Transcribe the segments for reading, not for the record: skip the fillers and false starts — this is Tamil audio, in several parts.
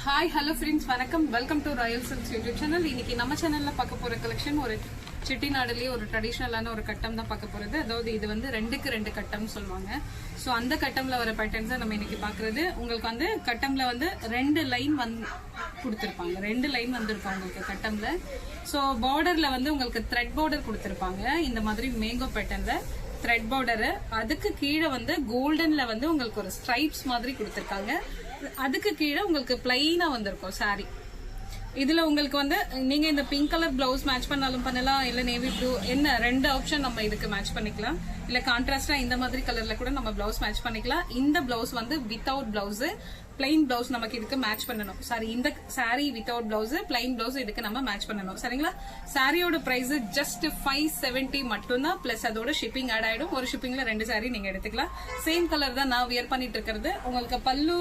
ஹாய் ஹலோ ஃப்ரெண்ட்ஸ், வணக்கம். Welcome to Royal silks YouTube channel. இன்னைக்கு நம்ம சேனல்ல பார்க்க போற கலெக்ஷன் ஒரு செட்டிநாடுலயே ஒரு ட்ரெடிஷனலான ஒரு கட்டம் தான் பார்க்க போறது. அதாவது இது வந்து 2க்கு 2 கட்டம்னு சொல்லுவாங்க. ஸோ அந்த கட்டம்ல வர பேட்டர்ன்ஸ் தான் நம்ம இன்னைக்கு பாக்குறது. உங்களுக்கு வந்து கட்டம்ல வந்து 2 லைன் வந்து கொடுத்துருப்பாங்க. 2 லைன் வந்திருக்கும் உங்களுக்கு கட்டம்ல. ஸோ பார்டர்ல வந்து உங்களுக்கு த்ரெட் பார்டர் கொடுத்துருப்பாங்க. இந்த மாதிரி மேங்கோ பேட்டர்ன்ல த்ரெட் பார்டரு, அதுக்கு கீழே வந்து கோல்டன்ல வந்து உங்களுக்கு ஒரு ஸ்ட்ரைப்ஸ் மாதிரி கொடுத்துருக்காங்க. அதுக்கு கீழே உங்களுக்கு பிளைனா வந்திருக்கும் சாரி. இதுல உங்களுக்கு வந்து நீங்க இந்த பிங்க் கலர் பிளவுஸ் மேட்ச் பண்ணாலும் பண்ணலாம், இல்ல நேவி ப்ளூ, என்ன 2 ஆப்ஷன் நம்ம இதுக்கு மேட்ச் பண்ணிக்கலாம். இல்ல கான்ட்ராஸ்டா இந்த மாதிரி கலர்ல கூட நம்ம பிளவுஸ் மேட்ச் பண்ணிக்கலாம். இந்த பிளவுஸ் வந்து வித்தவுட் பிளவுஸ், பிளைன் பிளவுஸ் நமக்கு இதுக்கு மேட்ச் பண்ணணும். சாரி, இந்த sorry without blouse, plain blouse இதுக்கு நம்ம மேட்ச் பண்ணணும். சரிங்களா? சாரியோட பிரைஸ் ஜஸ்ட் 570 மட்டும்தான். பிளஸ் அதோட ஷிப்பிங் ஆட் ஆயிடும். ஒரு ஷிப்பிங்ல 2 சாரி நீங்க எடுத்துக்கலாம். சேம் கலர் தான் நான் வியர் பண்ணிட்டு இருக்கிறது. உங்களுக்கு பல்லு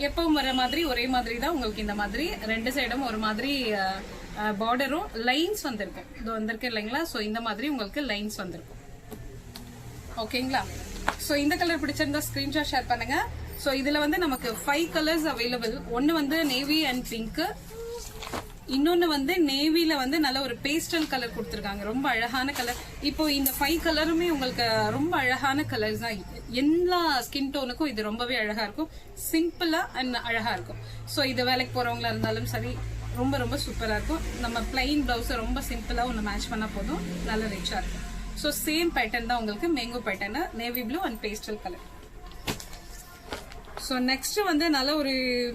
எப்பவும் வர மாதிரி ஒரே மாதிரி தான். உங்களுக்கு இந்த மாதிரி 2 சைடும் ஒரு மாதிரி பார்டரும் லைன்ஸ் வந்திருக்கும். இது வந்திருக்கு இல்லைங்களா? ஸோ இந்த மாதிரி உங்களுக்கு லைன்ஸ் வந்திருக்கும். ஓகேங்களா? ஸோ இந்த கலர் பிடிச்சிருந்தா ஸ்கிரீன்ஷாட் ஷேர் பண்ணுங்க. ஸோ இதுல வந்து நமக்கு 5 கலர்ஸ் அவைலபிள். ஒன்னு வந்து நேவி அண்ட் பிங்க், இன்னொன்னு வந்து நேவில வந்து நல்ல ஒரு பேஸ்டல் கலர் கொடுத்துருக்காங்க. ரொம்ப அழகான கலர். இப்போ இந்த 5 கலருமே உங்களுக்கு ரொம்ப அழகான கலர்ஸ் தான். எல்லா ஸ்கின் டோனுக்கும் இது ரொம்பவே அழகா இருக்கும். சிம்பிளா அண்ட் அழகா இருக்கும். ஸோ இது வேலைக்கு போறவங்களா இருந்தாலும் சரி, ரொம்ப ரொம்ப சூப்பரா இருக்கும். நம்ம பிளைன் பிளவுஸ் ரொம்ப சிம்பிளா ஒன்று மேட்ச் பண்ணா போதும், நல்ல ரிச்சா இருக்கும். ஸோ சேம் பேட்டர்ன் தான் உங்களுக்கு mango pattern, navy blue and pastel colour. So next வந்து நல்ல ஒரு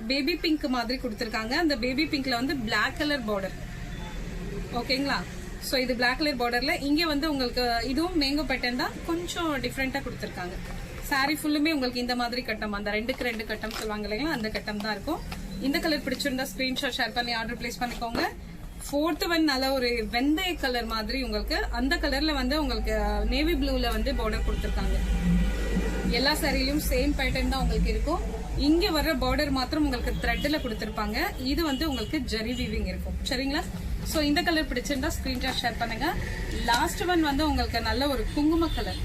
பேபி பிங்க் மாதிரி கொடுத்துருக்காங்க. அந்த பேபி பிங்க்ல வந்து பிளாக் கலர் பார்டர். ஓகேங்களா? ஸோ இது பிளாக் கலர் பார்டர்ல இங்கே வந்து உங்களுக்கு இதுவும் மேங்கோ பேட்டர்ன் தான், கொஞ்சம் டிஃப்ரெண்டா கொடுத்துருக்காங்க. சாரி ஃபுல்லுமே உங்களுக்கு இந்த மாதிரி கட்டம், அந்த 2க்கு 2 கட்டம் சொல்லுவாங்க இல்லைங்களா, அந்த கட்டம் தான் இருக்கும். இந்த கலர் பிடிச்சிருந்தா ஸ்கிரீன்ஷாட் ஷேர் பண்ணி ஆர்டர் பிளேஸ் பண்ணிக்கோங்க. 4th ஒன் நல்ல ஒரு வெந்தய கலர் மாதிரி உங்களுக்கு, அந்த கலர்ல வந்து உங்களுக்கு நேவி ப்ளூல வந்து பார்டர் கொடுத்துருக்காங்க. எல்லா சாரிலையும் சேம் பேட்டர்ன் தான் உங்களுக்கு இருக்கும். இங்க வர்ற பார்டர் மாத்திரம் உங்களுக்கு த்ரெட்ல கொடுத்திருப்பாங்க. இது வந்து உங்களுக்கு ஜரி வீவிங் இருக்கும். சரிங்களா? சோ இந்த கலர் பிடிச்சிருந்தா ஸ்கிரீன்ஷாட் ஷேர் பண்ணுங்க. லாஸ்ட் ஒன் வந்து உங்களுக்கு நல்ல ஒரு குங்கும colour,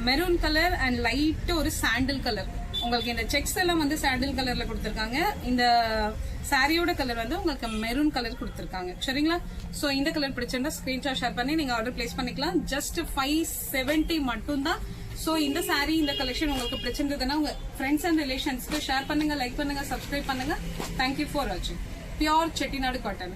maroon colour and light ஒரு சாண்டில் கலர். உங்களுக்கு இந்த செக்ஸ் எல்லாம் வந்து சாண்டில் கலர்ல கொடுத்திருக்காங்க. இந்த சாரியோட கலர் வந்து உங்களுக்கு மெரூன் கலர் கொடுத்திருக்காங்க. சரிங்களா? சோ இந்த கலர் பிடிச்சிருந்தா ஸ்கிரீன்ஷாட் ஷேர் பண்ணி நீங்க ஆர்டர் பிளேஸ் பண்ணிக்கலாம். ஜஸ்ட் 570 மட்டும் தான். சோ இந்த சாரி, இந்த கலெக்ஷன் உங்களுக்கு பிடிச்சிருந்ததுன்னா உங்க ஃப்ரெண்ட்ஸ் அண்ட் ரிலேஷன்ஸ்க்கு ஷேர் பண்ணுங்க, லைக் பண்ணுங்க, சப்ஸ்கிரைப் பண்ணுங்க. தேங்க்யூ ஃபார் வாட்சிங். Pure Chettinad cotton.